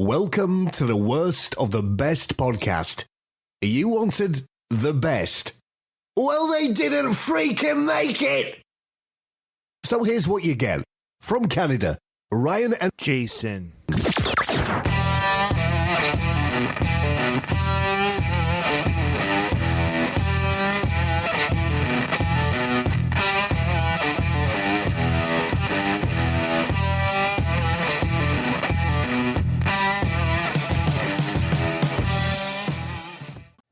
Welcome to the worst of the best podcast. You wanted the best. Well, they didn't freaking make it! So here's what you get. From Canada, Ryan and Jason.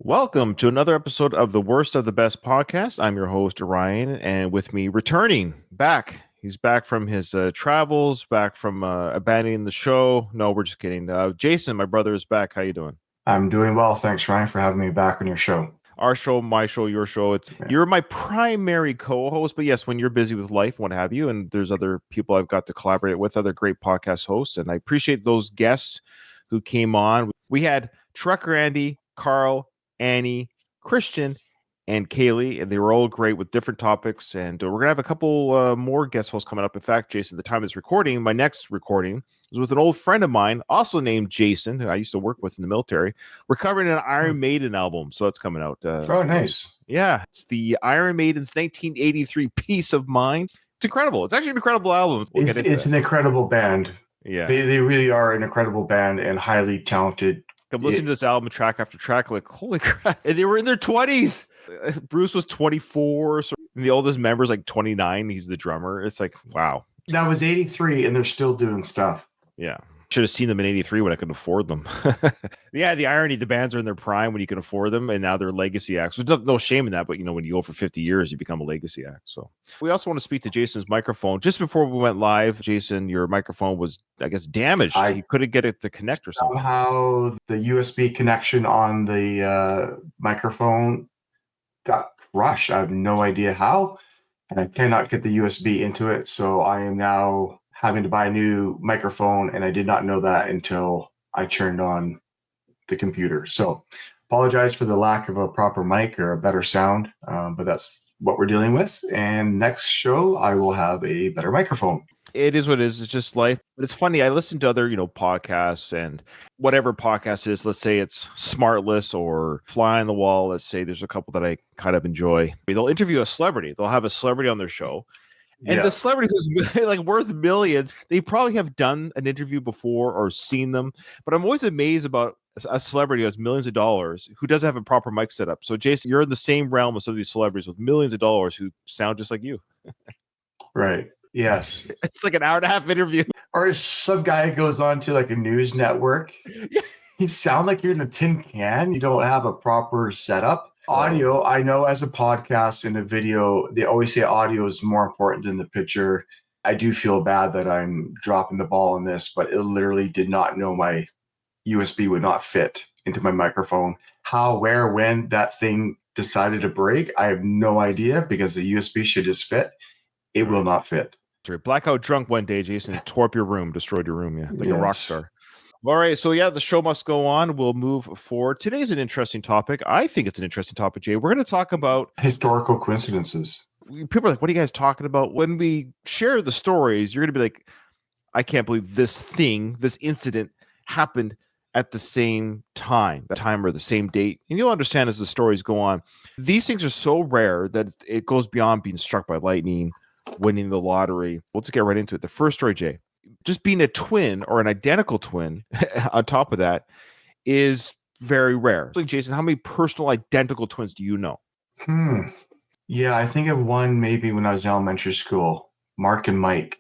Welcome to another episode of the Worst of the Best podcast. I'm your host, Ryan, and with me, returning back. He's back from his travels, back from abandoning the show. No, we're just kidding. Jason, my brother, is back. How you doing? I'm doing well. Thanks, Ryan, for having me back on your show. Our show, my show, your show. You're my primary co-host, but yes, when you're busy with life, what have you, and there's other people I've got to collaborate with, other great podcast hosts, and I appreciate those guests who came on. We had Trucker Andy, Carl, Annie, Christian, and Kaylee, and they were all great with different topics. And we're going to have a couple more guest hosts coming up. In fact, Jason, the time of this recording, my next recording was with an old friend of mine, also named Jason, who I used to work with in the military. We're covering an Iron Maiden album, so that's coming out. Oh, nice. Yeah, it's the Iron Maiden's 1983 Peace of Mind. It's incredible. It's actually an incredible album. It's an incredible band. Yeah. They really are an incredible band and highly talented. I'm listening to this album track after track, like, holy crap. And they were in their 20s. Bruce was 24. So the oldest member is like 29. He's the drummer. It's like, wow. That was 83, and they're still doing stuff. Yeah. Should have seen them in 83 when I could afford them. Yeah, the irony, the bands are in their prime when you can afford them, and now they're legacy acts. There's no shame in that, but, when you go for 50 years, you become a legacy act. So we also want to speak to Jason's microphone. Just before we went live, Jason, your microphone was, I guess, damaged. You couldn't get it to connect or something. Somehow the USB connection on the microphone got crushed. I have no idea how, and I cannot get the USB into it, so I am now having to buy a new microphone, and I did not know that until I turned on the computer. So apologize for the lack of a proper mic or a better sound, but that's what we're dealing with. And next show, I will have a better microphone. It is what it is. It's just life. But it's funny. I listen to other, podcasts, and whatever podcast is, let's say it's Smartless or Fly on the Wall. Let's say there's a couple that I kind of enjoy. They'll interview a celebrity. They'll have a celebrity on their show. And the celebrity who's like worth millions, they probably have done an interview before or seen them. But I'm always amazed about a celebrity who has millions of dollars who doesn't have a proper mic setup. So, Jason, you're in the same realm as some of these celebrities with millions of dollars who sound just like you. Right. Yes. It's like an hour and a half interview. Or some guy goes on to like a news network. You sound like you're in a tin can. You don't have a proper setup. Audio, I know as a podcast and a video, they always say audio is more important than the picture. I do feel bad that I'm dropping the ball on this, but it literally did not know my USB would not fit into my microphone. How, where, when that thing decided to break, I have no idea, because the USB should just fit. It will not fit. Blackout drunk one day, Jason, tore up your room, destroyed your room, like a rock star. All right, so the show must go on. We'll move forward. Today's an interesting topic. I think it's an interesting topic, Jay. We're going to talk about historical coincidences. People are like, what are you guys talking about? When we share the stories, you're going to be like, I can't believe this incident happened at the same time or the same date. And you'll understand as the stories go on. These things are so rare that it goes beyond being struck by lightning, winning the lottery. We'll just get right into it. The first story, Jay. Just being a twin or an identical twin on top of that is very rare. So, Jason, how many personal identical twins do you know? Yeah, I think of one maybe when I was in elementary school, Mark and Mike.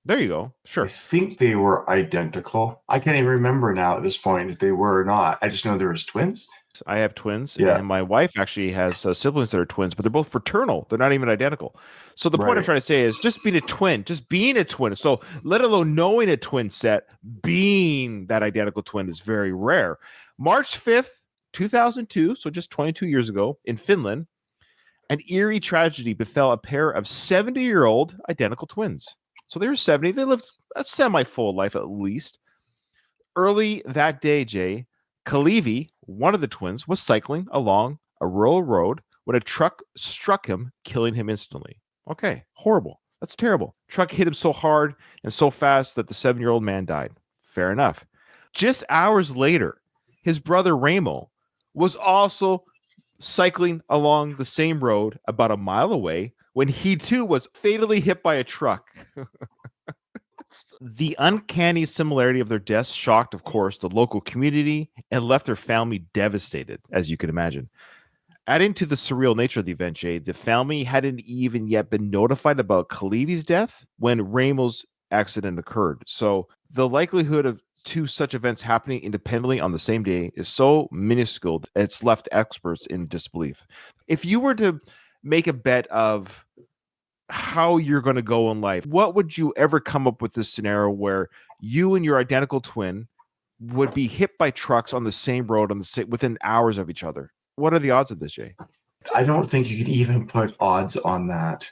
There you go. Sure. I think they were identical. I can't even remember now at this point if they were or not. I just know there was twins. I have twins, and my wife actually has siblings that are twins, but they're both fraternal. They're not even identical. So the point I'm trying to say is just being a twin. So let alone knowing a twin set, being that identical twin is very rare. March 5th, 2002, so just 22 years ago in Finland, an eerie tragedy befell a pair of 70-year-old identical twins. So they were 70. They lived a semi-full life at least. Early that day, Jay, Kalevi, one of the twins, was cycling along a rural road when a truck struck him, killing him instantly. Okay, horrible. That's terrible. Truck hit him so hard and so fast that the 7-year-old man died. Fair enough. Just hours later, his brother Ramo was also cycling along the same road about a mile away when he too was fatally hit by a truck. The uncanny similarity of their deaths shocked, of course, the local community and left their family devastated, as you can imagine. Adding to the surreal nature of the event, Jay, the family hadn't even yet been notified about Khalivi's death when Ramo's accident occurred. So the likelihood of two such events happening independently on the same day is so minuscule that it's left experts in disbelief. If you were to make a bet of how you're going to go in life, what would you ever come up with this scenario where you and your identical twin would be hit by trucks on the same road within hours of each other? What are the odds of this, Jay? I don't think you could even put odds on that.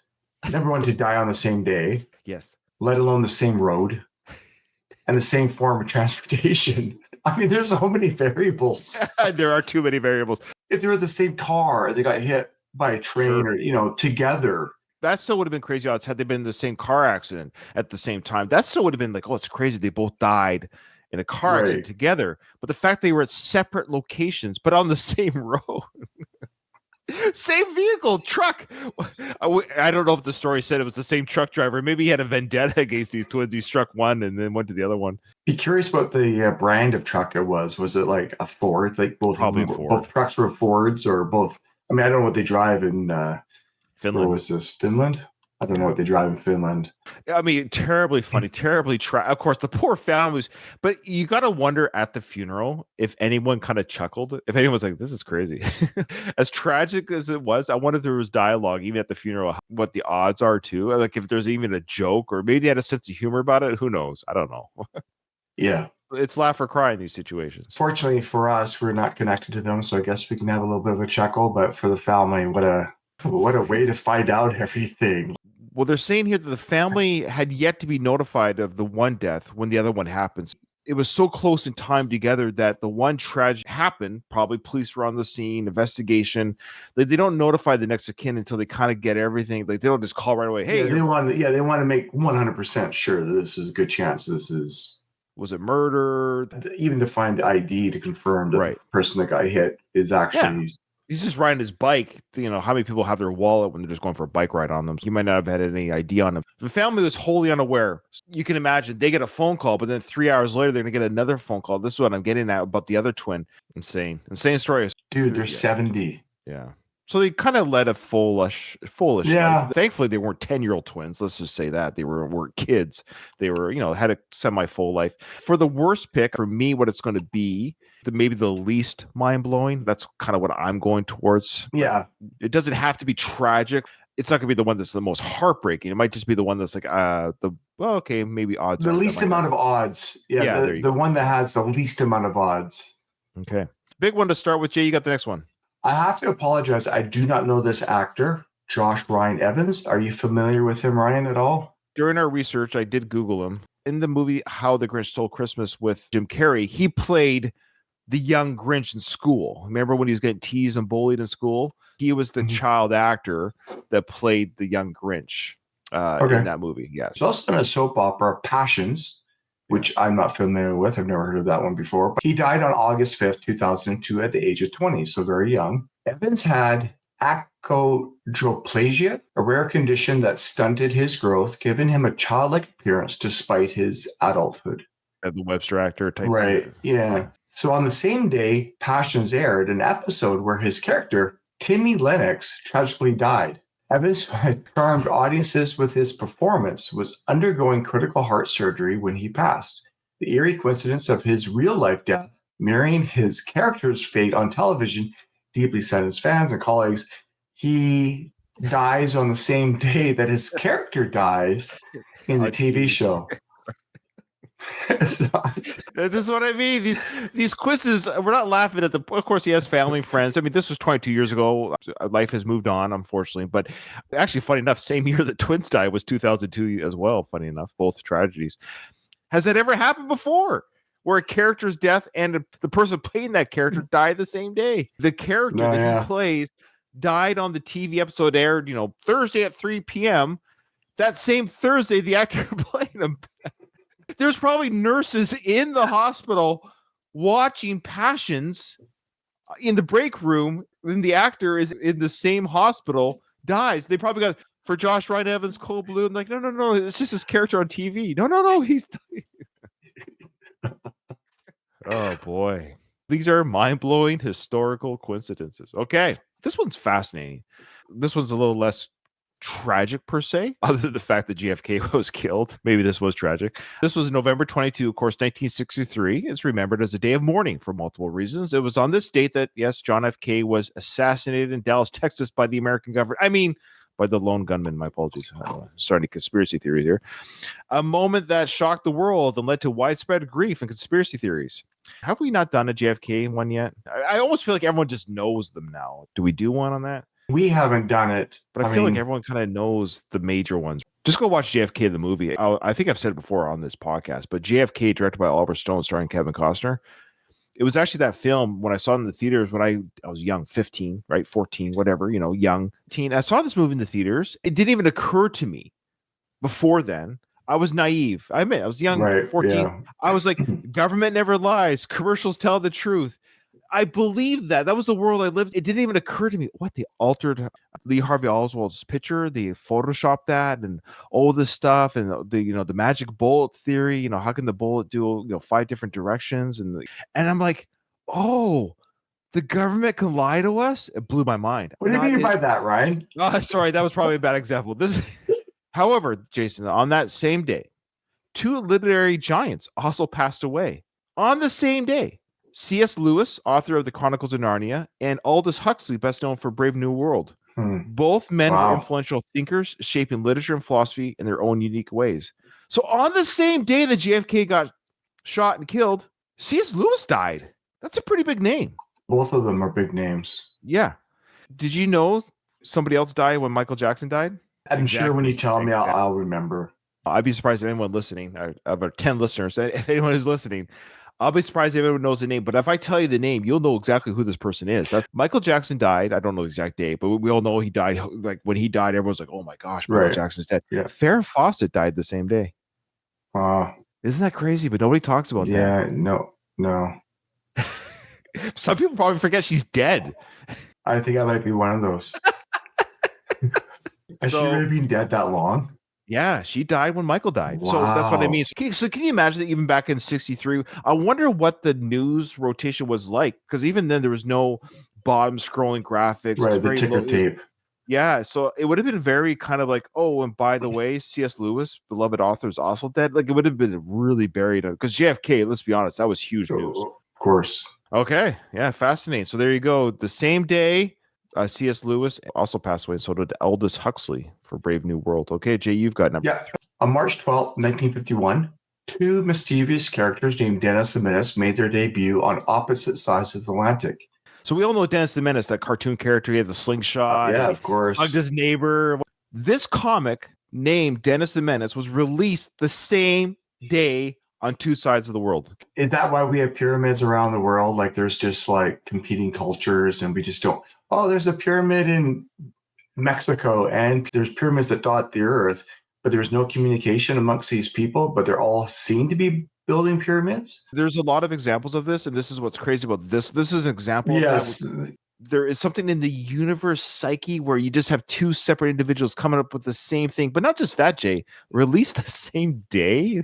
Number one, to die on the same day. Yes. Let alone the same road and the same form of transportation. I mean, there's so many variables. There are too many variables. If they were the same car, they got hit by a train or, together. That still would have been crazy odds had they been in the same car accident at the same time. That still would have been like, oh, it's crazy. They both died in a car accident together. But the fact they were at separate locations, but on the same road. Same vehicle, truck. I don't know if the story said it was the same truck driver. Maybe he had a vendetta against these twins. He struck one and then went to the other one. Be curious what the brand of truck it was. Was it like a Ford? Like both trucks were Fords or both? I mean, I don't know what they drive in Finland. Where was this? Finland? I don't know what they drive in Finland. I mean, terribly funny, terribly of course, the poor families. But you got to wonder at the funeral if anyone kind of chuckled. If anyone was like, this is crazy. As tragic as it was, I wonder if there was dialogue, even at the funeral, what the odds are, too. Like if there's even a joke or maybe they had a sense of humor about it. Who knows? I don't know. Yeah. It's laugh or cry in these situations. Fortunately for us, we're not connected to them. So I guess we can have a little bit of a chuckle. But for the family, what a way to find out everything. Well, they're saying here that the family had yet to be notified of the one death when the other one happens. It was so close in time together that the one tragedy happened. Probably police were on the scene, investigation. They don't notify the next of kin until they kind of get everything. Like they don't just call right away. Hey, they want to make 100% sure that this is a good chance. Was it murder? Even to find the ID to confirm that the person that got hit is actually. Yeah. He's just riding his bike. How many people have their wallet when they're just going for a bike ride on them? He might not have had any ID on him. The family was wholly unaware. You can imagine they get a phone call, but then 3 hours later, they're going to get another phone call. This is what I'm getting at about the other twin. Insane story. Dude, they're 70. Yeah. So they kind of led a foolish. Yeah. Thankfully, they weren't 10-year-old twins. Let's just say that. They weren't kids. They were, had a semi-full life. For the worst pick, for me, what it's going to be, maybe the least mind-blowing. That's kind of what I'm going towards. Yeah. It doesn't have to be tragic. It's not going to be the one that's the most heartbreaking. It might just be the one that's like, maybe odds. The least amount of odds. Yeah. The one that has the least amount of odds. Okay. Big one to start with, Jay. You got the next one. I have to apologize. I do not know this actor, Josh Ryan Evans. Are you familiar with him, Ryan, at all? During our research, I did Google him. In the movie How the Grinch Stole Christmas with Jim Carrey, he played the young Grinch in school. Remember when he was getting teased and bullied in school? He was the child actor that played the young Grinch in that movie. Yes. He's also in a soap opera, Passions, which I'm not familiar with. I've never heard of that one before. But he died on August 5th, 2002 at the age of 20, so very young. Evans had achondroplasia, a rare condition that stunted his growth, giving him a childlike appearance despite his adulthood. The Webster actor type. Right, yeah. So on the same day, Passions aired an episode where his character, Timmy Lennox, tragically died. Evans charmed audiences with his performance, was undergoing critical heart surgery when he passed. The eerie coincidence of his real-life death, mirroring his character's fate on television, deeply saddened his fans and colleagues. He dies on the same day that his character dies in the TV show. This is what I mean. These quizzes, we're not laughing at of course he has family and friends. I mean, this was 22 years ago. Life has moved on, unfortunately. But actually, funny enough, same year that twins died was 2002 as well. Funny enough, both tragedies. Has that ever happened before? Where a character's death and the person playing that character died the same day? The character that he plays died on the TV episode aired, Thursday at 3 p.m. That same Thursday, the actor playing him. There's probably nurses in the hospital watching Passions in the break room when the actor is in the same hospital, dies. They probably got, for Josh Ryan Evans, Cold Blue, and like, no, it's just his character on TV. No, he's oh boy. These are mind-blowing historical coincidences. Okay, this one's fascinating. This one's a little less tragic per se, other than the fact that JFK was killed. Maybe this was tragic. This was November 22, of course, 1963. It's remembered as a day of mourning for multiple reasons. It was on this date that, yes, John F. K. was assassinated in Dallas, Texas by the American government. I mean, by the lone gunman. My apologies. Starting conspiracy theory here. A moment that shocked the world and led to widespread grief and conspiracy theories. Have we not done a JFK one yet? I almost feel like everyone just knows them now. Do we do one on that? We haven't done it. But I feel like everyone kind of knows the major ones. Just go watch JFK, the movie. I think I've said it before on this podcast, but JFK, directed by Oliver Stone, starring Kevin Costner. It was actually that film when I saw it in the theaters when I was young, 15, right? 14, whatever, young teen. I saw this movie in the theaters. It didn't even occur to me before then. I was naive. I admit, I was young, right, 14. Yeah. I was like, government never lies. Commercials tell the truth. I believed that. That was the world I lived. It didn't even occur to me. What, they altered Lee Harvey Oswald's picture? They photoshopped that and all this stuff, and the magic bullet theory. How can the bullet do 5 different directions? And I'm like, oh, the government can lie to us. It blew my mind. What do you mean by that, Ryan? Sorry, that was probably a bad example. However, Jason, on that same day, 2 literary giants also passed away on the same day. C.S. Lewis, author of the Chronicles of Narnia, and Aldous Huxley, best known for Brave New World. Both men were influential thinkers, shaping literature and philosophy in their own unique ways. So on the same day that JFK got shot and killed, C.S. Lewis died. That's a pretty big name. Both of them are big names. Yeah. Did you know somebody else died when Michael Jackson died? I'm sure when you tell me, I'll remember. I'd be surprised if anyone listening, about 10 listeners, if anyone is listening, I'll be surprised if everyone knows the name. But if I tell you the name, you'll know exactly who this person is. Michael Jackson died. I don't know the exact date, but we all know he died. Like when he died, everyone's like, oh my gosh, Michael Jackson's dead. Yeah. Farrah Fawcett died the same day. Isn't that crazy? But nobody talks about that. Yeah, no. Some people probably forget she's dead. I think I might be one of those. Has she really been dead that long? Yeah, she died when Michael died. Wow. So that's what I mean. So can you imagine that even back in 63? I wonder what the news rotation was like, because even then there was no bottom scrolling graphics. Right, the ticker tape. Yeah, so it would have been very kind of like, oh, and by the way, C.S. Lewis, beloved author, is also dead. Like it would have been really buried, because JFK, let's be honest, that was huge news. Of course. Okay, yeah, fascinating. So there you go. The same day, C.S. Lewis also passed away, and so did Aldous Huxley for Brave New World. Okay, Jay, you've got number 3. On March 12th, 1951, 2 mischievous characters named Dennis the Menace made their debut on opposite sides of the Atlantic. So we all know Dennis the Menace, that cartoon character. He had the slingshot. Yeah, of course. Hugged his neighbor. This comic named Dennis the Menace was released the same day on 2 sides of the world. Is that why we have pyramids around the world? Like there's just like competing cultures and we just don't. Oh, there's a pyramid in Mexico and there's pyramids that dot the earth, but there's no communication amongst these people, but they're all seen to be building pyramids. There's a lot of examples of this, and this is what's crazy about this. This is an example. Yes. There is something in the universe psyche where you just have 2 separate individuals coming up with the same thing, but not just that, Jay, released the same day.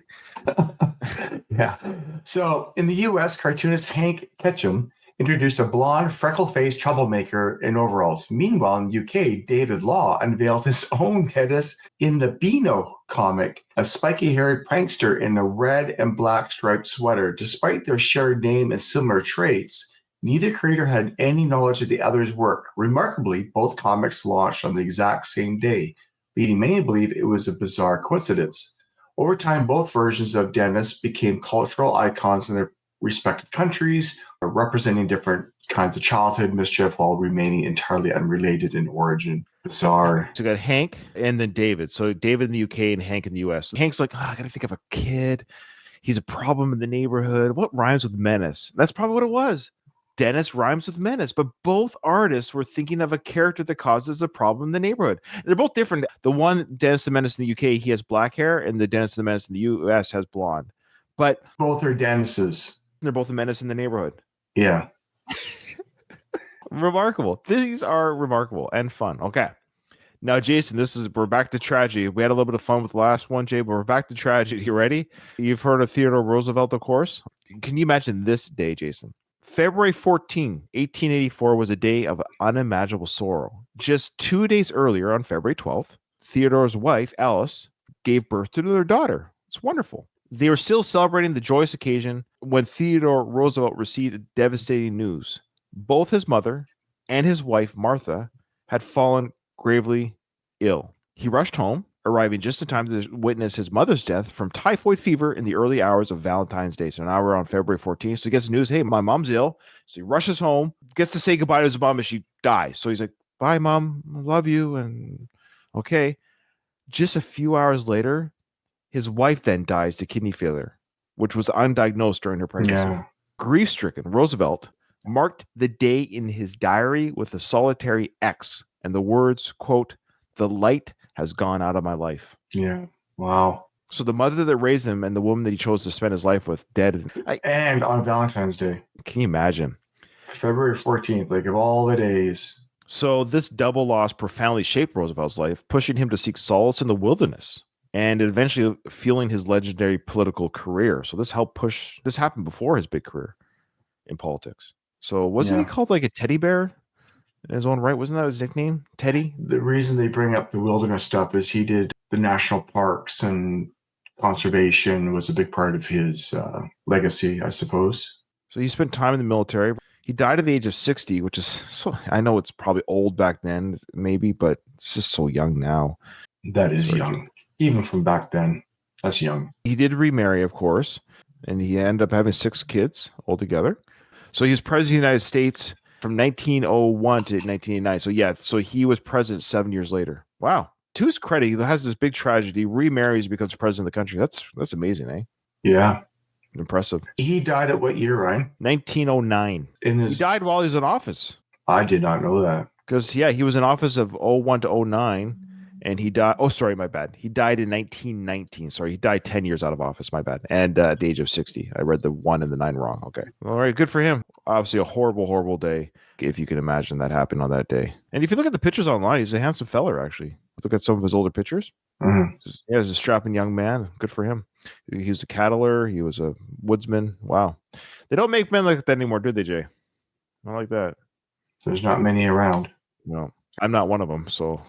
Yeah. So in the US, cartoonist Hank Ketchum introduced a blonde, freckle-faced troublemaker in overalls. Meanwhile, in the UK, David Law unveiled his own Dennis in the Beano comic, a spiky-haired prankster in a red and black striped sweater. Despite their shared name and similar traits, neither creator had any knowledge of the other's work. Remarkably, both comics launched on the exact same day, leading many to believe it was a bizarre coincidence. Over time, both versions of Dennis became cultural icons in their respective countries, representing different kinds of childhood mischief while remaining entirely unrelated in origin. Bizarre. So we got Hank and then David. So David in the UK and Hank in the US. Hank's like, I gotta think of a kid. He's a problem in the neighborhood. What rhymes with menace? That's probably what it was. Dennis rhymes with menace, but both artists were thinking of a character that causes a problem in the neighborhood. They're both different. The one, Dennis the Menace in the UK, he has black hair, and the Dennis the Menace in the US has blonde. But both are Dennis's. They're both a menace in the neighborhood. Yeah. Remarkable. These are remarkable and fun. Okay. Now, Jason, we're back to tragedy. We had a little bit of fun with the last one, Jay, but we're back to tragedy. You ready? You've heard of Theodore Roosevelt, of course. Can you imagine this day, Jason? February 14, 1884 was a day of unimaginable sorrow. Just 2 days earlier, on February 12th, Theodore's wife, Alice, gave birth to their daughter. It's wonderful. They were still celebrating the joyous occasion when Theodore Roosevelt received devastating news. Both his mother and his wife, Martha, had fallen gravely ill. He rushed home, arriving just in time to witness his mother's death from typhoid fever in the early hours of Valentine's Day. So now we're on February 14th. So he gets the news, hey, my mom's ill. So he rushes home, gets to say goodbye to his mom as she dies. So he's like, bye, Mom. I love you. And okay. Just a few hours later, his wife then dies to kidney failure, which was undiagnosed during her pregnancy. Yeah. Grief-stricken, Roosevelt marked the day in his diary with a solitary X and the words, quote, "The light has gone out of my life." Yeah. Wow. So the mother that raised him and the woman that he chose to spend his life with dead. And on Valentine's Day. Can you imagine? February 14th, like of all the days. So this double loss profoundly shaped Roosevelt's life, pushing him to seek solace in the wilderness and eventually fueling his legendary political career. So this happened before his big career in politics. So wasn't he called like a teddy bear in his own right? Wasn't that his nickname? Teddy? The reason they bring up the wilderness stuff is he did the national parks, and conservation was a big part of his legacy, I suppose. So he spent time in the military. He died at the age of 60, which is so, I know it's probably old back then, maybe, but it's just so young now. That is young. Even from back then, that's young. He did remarry, of course, and he ended up having 6 kids altogether. So he was president of the United States from 1901 to 1989. So he was president 7 years later. Wow. To his credit, he has this big tragedy, remarries, becomes president of the country. That's amazing, eh? Yeah. Impressive. He died at what year, Ryan? 1909. He died while he was in office. I did not know that. Because, he was in office of 01 to 09. And he died. Oh, sorry, my bad. He died in 1919. Sorry, he died 10 years out of office. My bad. And at the age of 60. I read the 1 and the 9 wrong. Okay. All right. Good for him. Obviously, a horrible, horrible day, if you can imagine that happened on that day. And if you look at the pictures online, he's a handsome feller, actually. Look at some of his older pictures. Mm-hmm. Yeah, he's a strapping young man. Good for him. He was a cattler. He was a woodsman. Wow. They don't make men like that anymore, do they, Jay? Not like that. There's not many around. No. I'm not one of them. So,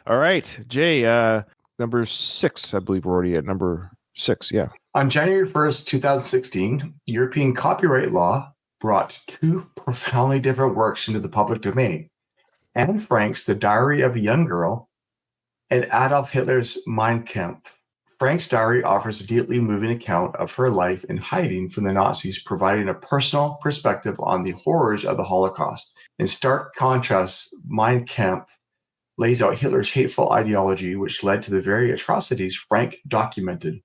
all right, Jay, number 6, I believe we're already at number 6. Yeah. On January 1st, 2016, European copyright law brought 2 profoundly different works into the public domain. Anne Frank's The Diary of a Young Girl and Adolf Hitler's Mein Kampf. Frank's diary offers a deeply moving account of her life in hiding from the Nazis, providing a personal perspective on the horrors of the Holocaust. In stark contrast, Mein Kampf lays out Hitler's hateful ideology, which led to the very atrocities Frank documented.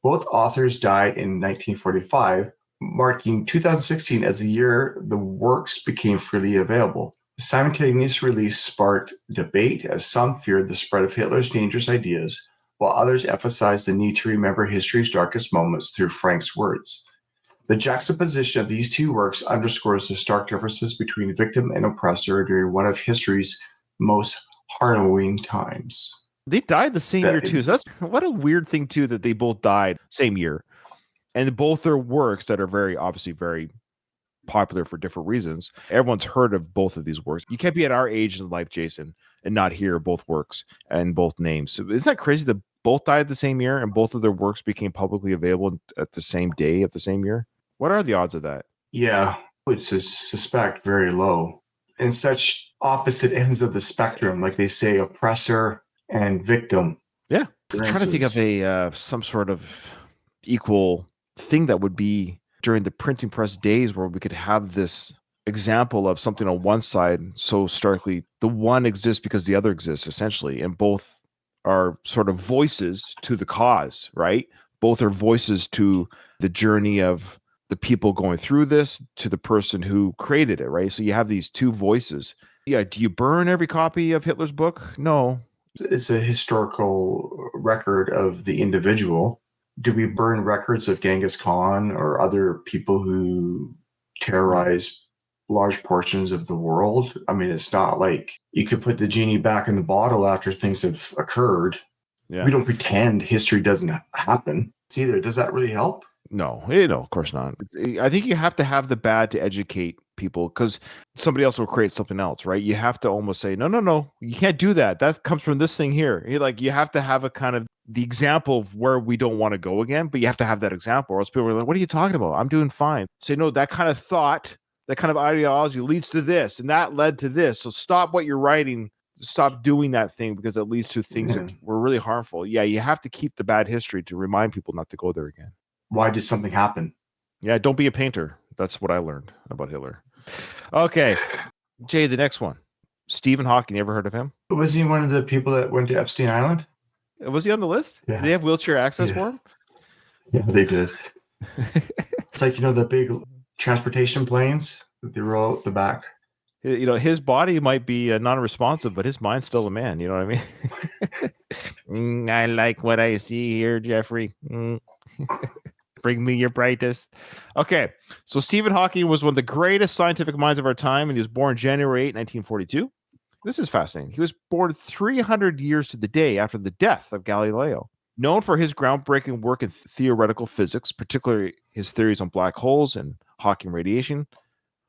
Both authors died in 1945, marking 2016 as the year the works became freely available. The simultaneous release sparked debate as some feared the spread of Hitler's dangerous ideas, while others emphasized the need to remember history's darkest moments through Frank's words. The juxtaposition of these 2 works underscores the stark differences between victim and oppressor during one of history's most harrowing times. They died the same year, too. So that's what a weird thing, too, that they both died same year. And both their works that are obviously very popular for different reasons. Everyone's heard of both of these works. You can't be at our age in life, Jason, and not hear both works and both names. So isn't that crazy that both died the same year and both of their works became publicly available at the same day of the same year? What are the odds of that? Yeah, I would suspect very low. In such opposite ends of the spectrum, like they say, oppressor and victim. Yeah. I'm trying to think of some sort of equal thing that would be during the printing press days where we could have this example of something on one side so starkly. The one exists because the other exists, essentially, and both are sort of voices to the cause, right? Both are voices to the journey of the people going through this, to the person who created it, right? So you have these 2 voices. Yeah, do you burn every copy of Hitler's book? No. It's a historical record of the individual, Do we burn records of Genghis Khan or other people who terrorize large portions of the world? I mean, it's not like you could put the genie back in the bottle after things have occurred. Yeah. We don't pretend history doesn't happen. It's either, does that really help? No, of course not. I think you have to have the bad to educate people, because somebody else will create something else, right? You have to almost say, no, you can't do that. That comes from this thing here. You have to have a kind of the example of where we don't want to go again, but you have to have that example, or else people are like, what are you talking about? I'm doing fine. Say, no, that kind of thought, that kind of ideology leads to this, and that led to this. So stop what you're writing. Stop doing that thing, because it leads to things that were really harmful. Yeah, you have to keep the bad history to remind people not to go there again. Why did something happen? Yeah, don't be a painter. That's what I learned about Hitler. Okay, Jay, the next one. Stephen Hawking. You ever heard of him? Was he one of the people that went to Epstein Island? Was he on the list? Yeah. Did they have wheelchair access for him? Yeah, they did. It's like, the big transportation planes that they roll out the back. His body might be non-responsive, but his mind's still a man. You know what I mean? I like what I see here, Jeffrey. Bring me your brightest. Okay, so Stephen Hawking was one of the greatest scientific minds of our time, and he was born January 8, 1942. This is fascinating. He was born 300 years to the day after the death of Galileo. Known for his groundbreaking work in theoretical physics, particularly his theories on black holes and Hawking radiation,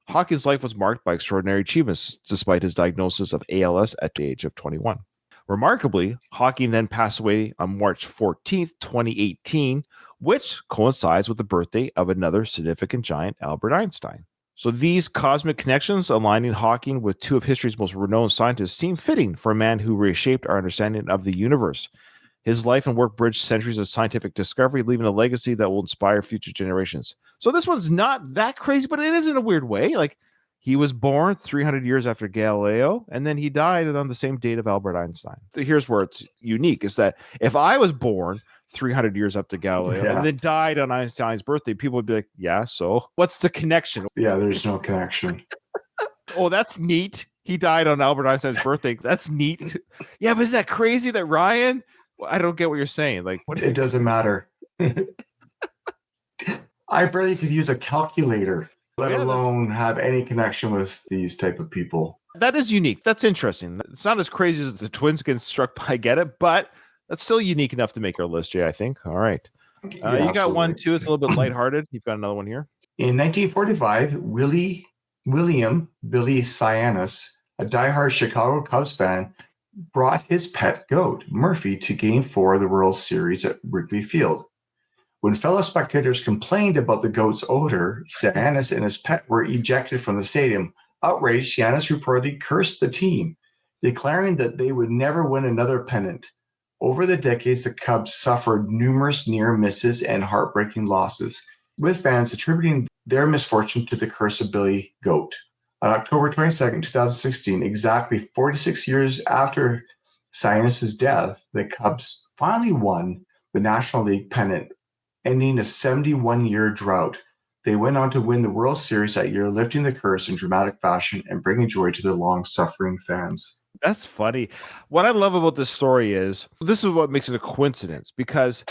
Hawking's life was marked by extraordinary achievements despite his diagnosis of ALS at the age of 21. Remarkably, Hawking then passed away on March 14th, 2018, which coincides with the birthday of another significant giant, Albert Einstein. So these cosmic connections aligning Hawking with two of history's most renowned scientists seem fitting for a man who reshaped our understanding of the universe. His life and work bridged centuries of scientific discovery, leaving a legacy that will inspire future generations. So this one's not that crazy, but it is in a weird way. Like, he was born 300 years after Galileo, and then he died on the same date of Albert Einstein. Here's where it's unique, is that if I was born 300 years up to Galileo and then died on Einstein's birthday, people would be like, yeah, so what's the connection? Yeah, there's no connection. Oh, that's neat. He died on Albert Einstein's birthday. That's neat. Yeah, but isn't that crazy that Ryan... I don't get what you're saying. Like, it doesn't matter. I barely could use a calculator, let alone have any connection with these type of people. That is unique. That's interesting. It's not as crazy as the twins getting struck by Get It, but that's still unique enough to make our list, Jay, I think. All right. You got absolutely. One, too. It's a little bit lighthearted. You've got another one here. In 1945, William Billy Cyanis, a diehard Chicago Cubs fan, brought his pet goat, Murphy, to Game 4 of the World Series at Wrigley Field. When fellow spectators complained about the goat's odor, Cyanis and his pet were ejected from the stadium. Outraged, Cyanis reportedly cursed the team, declaring that they would never win another pennant. Over the decades, the Cubs suffered numerous near misses and heartbreaking losses, with fans attributing their misfortune to the curse of Billy Goat. On October 22nd, 2016, exactly 46 years after Cyanis' death, the Cubs finally won the National League pennant, ending a 71-year drought. They went on to win the World Series that year, lifting the curse in dramatic fashion and bringing joy to their long-suffering fans. That's funny. What I love about this story is, this is what makes it a coincidence, because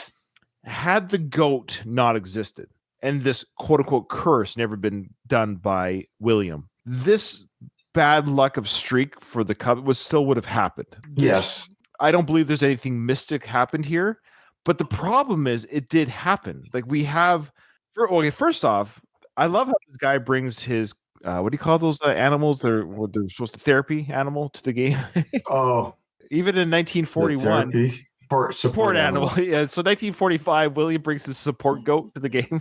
had the goat not existed and this quote-unquote curse never been done by William, this bad luck of streak for the Cubs would have happened. Yes. I don't believe there's anything mystic happened here, but the problem is it did happen. Like, we have, first off, I love how this guy brings his, what do you call those animals? They're supposed to therapy animal to the game. Oh. Even in 1941. Support animal. Yeah, so 1945, William brings his support goat to the game.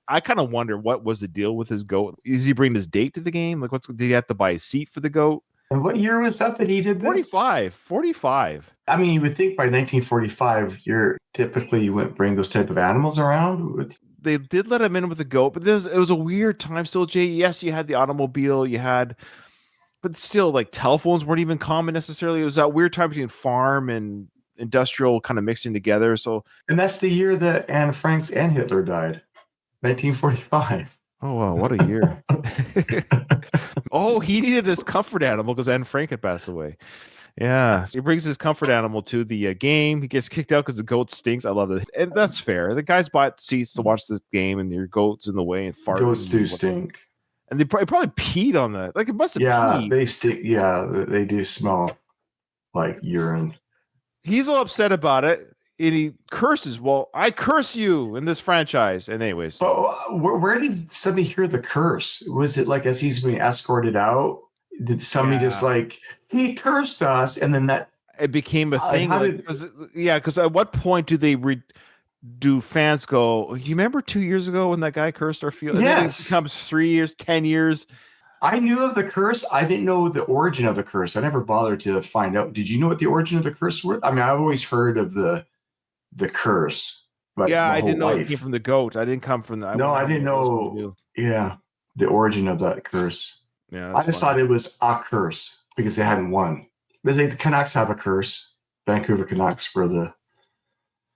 I kind of wonder what was the deal with his goat. Is he bringing his date to the game? Like, did he have to buy a seat for the goat? And what year was that he did this? 45. I mean, you would think by 1945, you wouldn't bring those type of animals around. They did let him in with the goat, but it was a weird time still, Jay. Yes, you had the automobile, but still, like, telephones weren't even common necessarily. It was that weird time between farm and industrial kind of mixing together. So, and that's the year that Anne Frank and Hitler died, 1945. Oh wow, what a year! Oh, he needed his comfort animal because Anne Frank had passed away. Yeah, so he brings his comfort animal to the game. He gets kicked out because the goat stinks. I love it, and that's fair. The guys bought seats to watch the game, and your goat's in the way and farting. Goats do stink, and they probably peed on that. Like it must have. Yeah, peed. they stink. Yeah, they do smell like urine. He's all upset about it, and he curses. Well, I curse you in this franchise. And anyways, but where did somebody hear the curse? Was it like as he's being escorted out? Did somebody just like, he cursed us, and then that it became a thing? Because at what point do they do fans go, you remember 2 years ago when that guy cursed our field? And then it becomes 3 years, 10 years. I knew of the curse. I didn't know the origin of the curse. I never bothered to find out. Did you know what the origin of the curse was? I mean, I've always heard of the curse. But I didn't know it came from the goat. I didn't come from the. I didn't know. Yeah, the origin of that curse. Yeah, I just thought it was a curse because they hadn't won. The Canucks have a curse. Vancouver Canucks were the.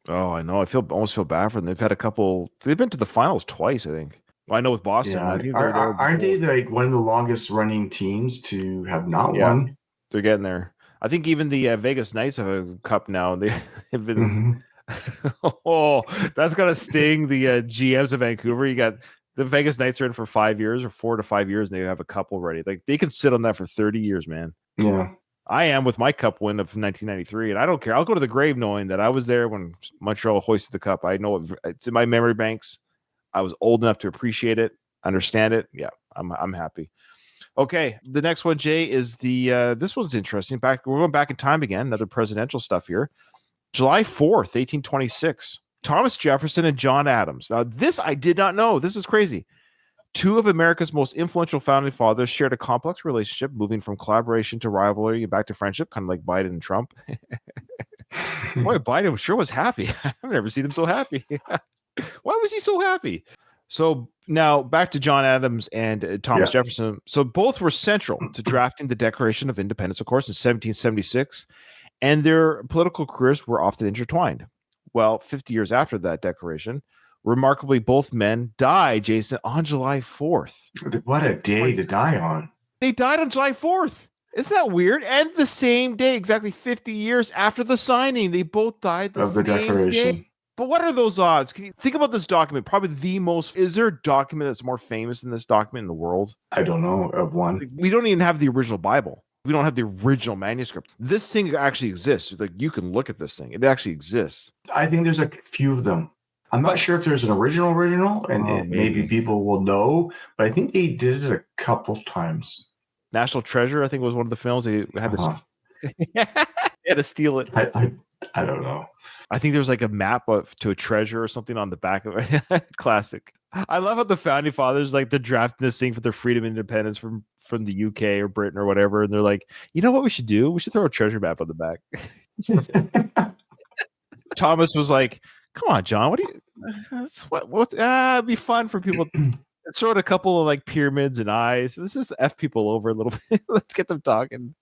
Oh, I know. I almost feel bad for them. They've had a couple. They've been to the finals twice, I think. Well, I know with Boston. Yeah. I think aren't they like one of the longest running teams to have not won? They're getting there. I think even the Vegas Knights have a cup now. They've been. Oh, that's gonna sting the GMs of Vancouver. You got the Vegas Knights are in for 5 years or 4 to 5 years, and they have a cup already. Like they can sit on that for 30 years, man. Yeah. I am with my cup win of 1993, and I don't care. I'll go to the grave knowing that I was there when Montreal hoisted the cup. I know it's in my memory banks. I was old enough to appreciate it, understand it. Yeah, I'm happy. Okay, the next one, Jay, is the this one's interesting. We're going back in time again. Another presidential stuff here. July 4th, 1826. Thomas Jefferson and John Adams. Now, this I did not know. This is crazy. Two of America's most influential founding fathers shared a complex relationship, moving from collaboration to rivalry and back to friendship, kind of like Biden and Trump. Boy, Biden sure was happy. I've never seen him so happy. Why was he so happy? So now back to John Adams and Thomas Jefferson. So both were central to drafting the Declaration of Independence, of course, in 1776, and their political careers were often intertwined. Well, 50 years after that declaration, remarkably, both men died, Jason, on July 4th. What a day to die on. They died on July 4th. Isn't that weird? And the same day, exactly 50 years after the signing, they both died the same declaration. Day. But what are those odds? Can you think about this document? Probably the most. Is there a document that's more famous than this document in the world? I don't know of one. We don't even have the original Bible. We don't have the original manuscript. This thing actually exists. Like you can look at this thing. It actually exists. I think there's a few of them. I'm not sure if there's an original, and maybe people will know, but I think they did it a couple times. National Treasure, I think, was one of the films. They had to, had to steal it. I don't know. I think there's like a map to a treasure or something on the back of it. Classic. I love how the founding fathers, like, they're drafting this thing for their freedom and independence from the UK or Britain or whatever, and they're like, you know what we should do? We should throw a treasure map on the back. Thomas was like, come on, John. What do you? It'd be fun for people. Let's throw in a couple of like pyramids and eyes. Let's just F people over a little bit. Let's get them talking.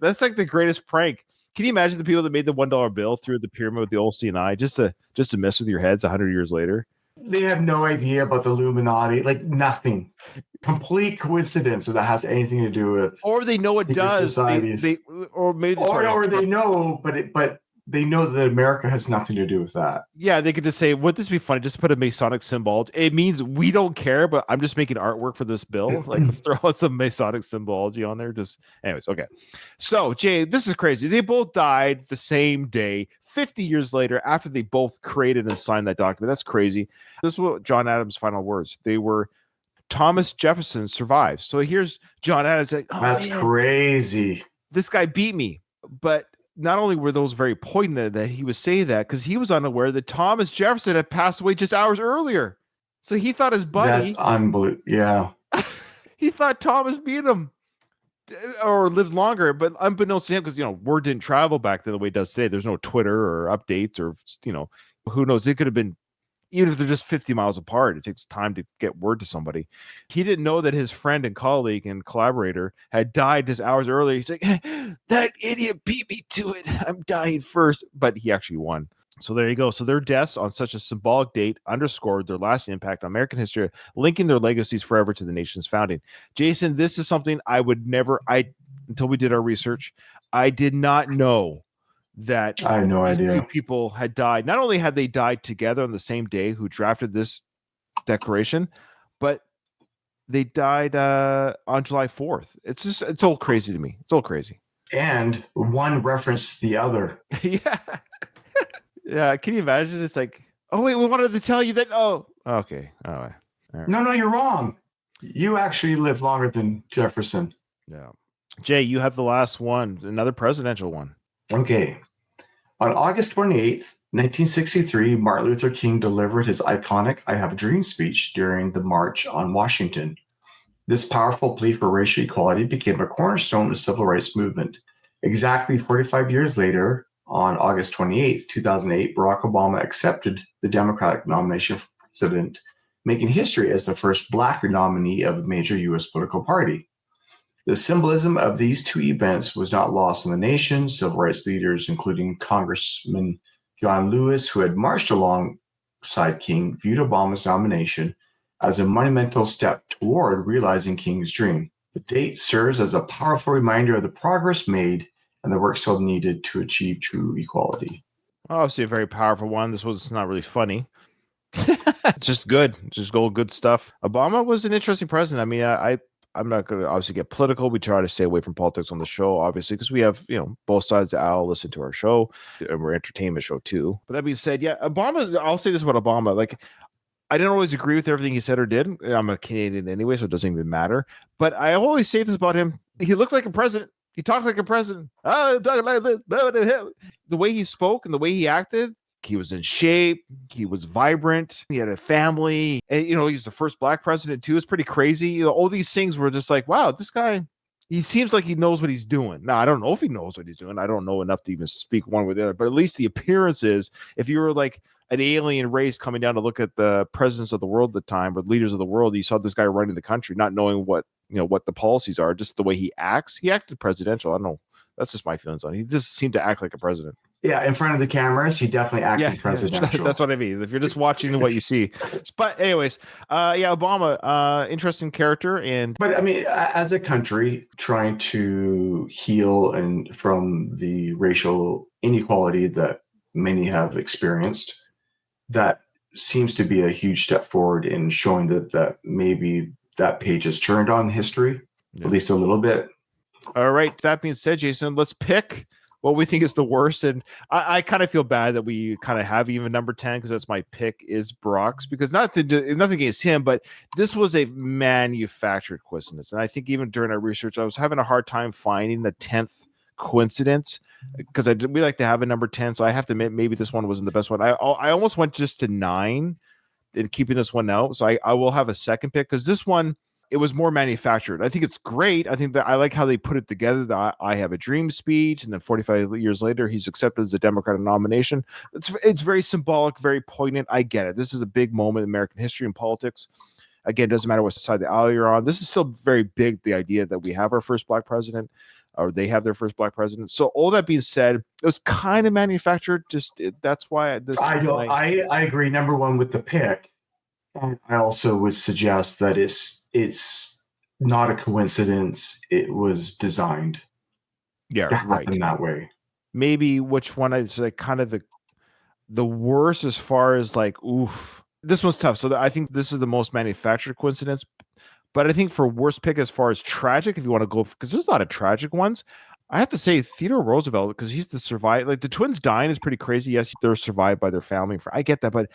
That's like the greatest prank. Can you imagine the people that made the $1 bill through the pyramid with the old CNI just to mess with your heads 100 years later? They have no idea about the Illuminati, like nothing. Complete coincidence that has anything to do with. Or they know it does. Or maybe. Or they know, but they know that America has nothing to do with that. Yeah, they could just say, would this be funny? Just put a Masonic symbol. It means we don't care, but I'm just making artwork for this bill. Like throw out some Masonic symbology on there. Anyways, okay. So, Jay, this is crazy. They both died the same day, 50 years later, after they both created and signed that document. That's crazy. This is what John Adams' final words. They were, Thomas Jefferson survives. So here's John Adams like, that's crazy. This guy beat me. But not only were those very poignant that he was saying that, because he was unaware that Thomas Jefferson had passed away just hours earlier. So he thought his buddy. That's unbelievable. Yeah. He thought Thomas beat him or lived longer, but unbeknownst to him, because, word didn't travel back then the way it does today. There's no Twitter or updates or, who knows? It could have been, even if they're just 50 miles apart, it takes time to get word to somebody. He didn't know that his friend and colleague and collaborator had died just hours earlier. He's like, that idiot beat me to it. I'm dying first. But he actually won. So there you go. So their deaths on such a symbolic date underscored their lasting impact on American history, linking their legacies forever to the nation's founding. Jason, this is something I until we did our research. I did not know that I had no these idea. two people had died. Not only had they died together on the same day who drafted this declaration, but they died on July 4th. It's all crazy to me. It's all crazy. And one referenced the other. Yeah. Yeah. Can you imagine? It's like, oh, wait, we wanted to tell you that. Oh, okay. All right. No, you're wrong. You actually lived longer than Jefferson. Yeah. Jay, you have the last one, another presidential one. Okay. On August 28th, 1963, Martin Luther King delivered his iconic I Have a Dream speech during the March on Washington. This powerful plea for racial equality became a cornerstone of the civil rights movement. Exactly 45 years later, on August 28th, 2008, Barack Obama accepted the Democratic nomination for president, making history as the first Black nominee of a major U.S. political party. The symbolism of these two events was not lost on the nation. Civil rights leaders, including Congressman John Lewis, who had marched alongside King, viewed Obama's nomination as a monumental step toward realizing King's dream. The date serves as a powerful reminder of the progress made and the work still needed to achieve true equality. Obviously, a very powerful one. This was not really funny. It's just good. Just good stuff. Obama was an interesting president. I mean, I'm not going to obviously get political. We try to stay away from politics on the show, obviously, because we have, both sides of the aisle listen to our show, and we're an entertainment show too. But that being said, yeah, Obama, I'll say this about Obama. Like, I didn't always agree with everything he said or did. I'm a Canadian anyway, so it doesn't even matter. But I always say this about him. He looked like a president. He talked like a president. I'm talking like this. The way he spoke and the way he acted, he was in shape. He was vibrant. He had a family. And, he's the first Black president, too. It's pretty crazy. All these things were just like, wow, this guy, he seems like he knows what he's doing. Now, I don't know if he knows what he's doing. I don't know enough to even speak one way or the other. But at least the appearance is, if you were like an alien race coming down to look at the presidents of the world at the time, or leaders of the world, you saw this guy running the country, not knowing what the policies are, just the way he acts. He acted presidential. I don't know. That's just my feelings on it. He just seemed to act like a president. Yeah, in front of the cameras, he definitely acted presidential. That's what I mean. If you're just watching what you see. But anyways, Obama, interesting character. But I mean, as a country trying to heal from the racial inequality that many have experienced, that seems to be a huge step forward in showing that maybe that page has turned on history, at least a little bit. All right. That being said, Jason, let's pick what we think is the worst. And I kind of feel bad that we kind of have even number 10, because that's my pick, is Brock's, because nothing against him, but this was a manufactured coincidence. And I think even during our research, I was having a hard time finding the 10th coincidence, because we like to have a number 10. So I have to admit, maybe this one wasn't the best one. I almost went just to 9 and keeping this one out. So I will have a second pick, because this one, it was more manufactured. I think it's great. I think that I like how they put it together. The I Have a Dream speech, and then 45 years later, he's accepted as a Democratic nomination. It's very symbolic, very poignant. I get it. This is a big moment in American history and politics. Again, it doesn't matter what side of the aisle you're on. This is still very big, the idea that we have our first Black president, or they have their first Black president. So all that being said, it was kind of manufactured. That's why I agree. Number one with the pick. And I also would suggest that it's not a coincidence. It was designed to happen that way. Maybe which one is like kind of the worst as far as like, oof. This one's tough. So I think this is the most manufactured coincidence. But I think for worst pick as far as tragic, if you want to go, because there's a lot of tragic ones, I have to say Theodore Roosevelt, because he's the survivor. Like the twins dying is pretty crazy. Yes, they're survived by their family. I get that, but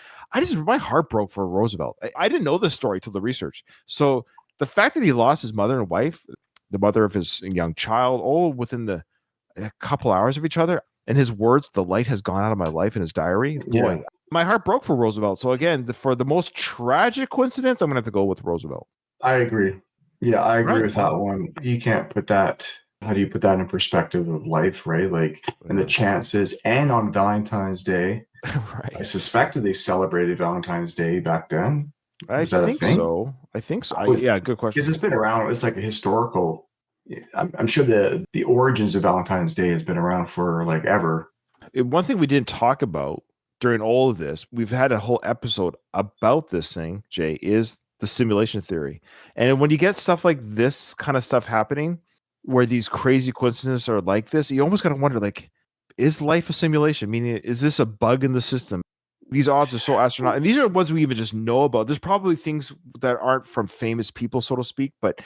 my heart broke for Roosevelt. I didn't know this story till the research. So the fact that he lost his mother and wife, the mother of his young child, all within a couple hours of each other, and his words, "The light has gone out of my life," in his diary. Boy, my heart broke for Roosevelt. So again, for the most tragic coincidence, I'm gonna have to go with Roosevelt. I agree. Yeah, I agree with that one. You can't put that. How do you put that in perspective of life, right? Like, and the chances, and on Valentine's Day, right? I suspected they celebrated Valentine's Day back then. I think so. Yeah, good question. Because it's been around. It's like a historical. I'm sure the origins of Valentine's Day has been around for like ever. One thing we didn't talk about during all of this, we've had a whole episode about this thing, Jay, is the simulation theory. And when you get stuff like this kind of stuff happening, where these crazy coincidences are like this, you almost got to wonder, like, is life a simulation? Meaning, is this a bug in the system? These odds are so astronomical, and these are ones we even just know about. There's probably things that aren't from famous people, so to speak, but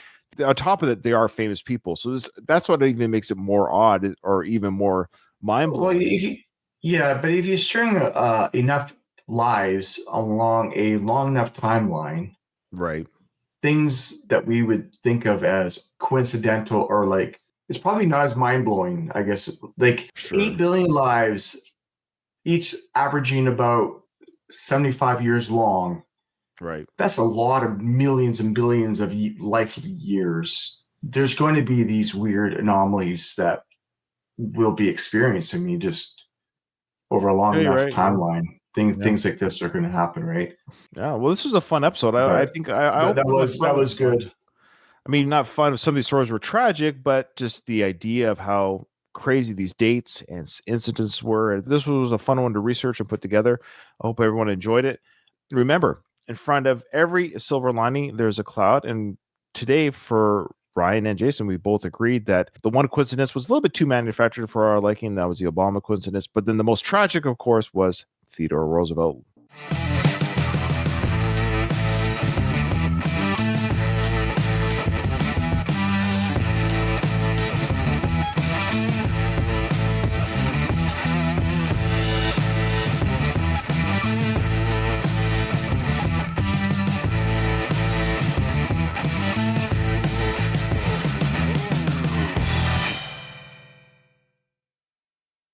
on top of it, they are famous people. So that's what even makes it more odd, or even more mind-blowing. Well, but if you string enough lives along a long enough timeline, right, things that we would think of as coincidental, or like, it's probably not as mind-blowing, I guess. Like, sure. 8 billion lives, each averaging about 75 years long. Right. That's a lot of millions and billions of life years. There's going to be these weird anomalies that we'll be experiencing. Just over a long enough timeline, things like this are going to happen, right? Yeah. Well, this was a fun episode. I think that was good. I mean, not fun. Some of these stories were tragic, but just the idea of how crazy these dates and incidents were. This was a fun one to research and put together. I hope everyone enjoyed it. Remember, in front of every silver lining, there's a cloud. And today, for Ryan and Jason, we both agreed that the one coincidence was a little bit too manufactured for our liking. That was the Obama coincidence. But then the most tragic, of course, was Theodore Roosevelt.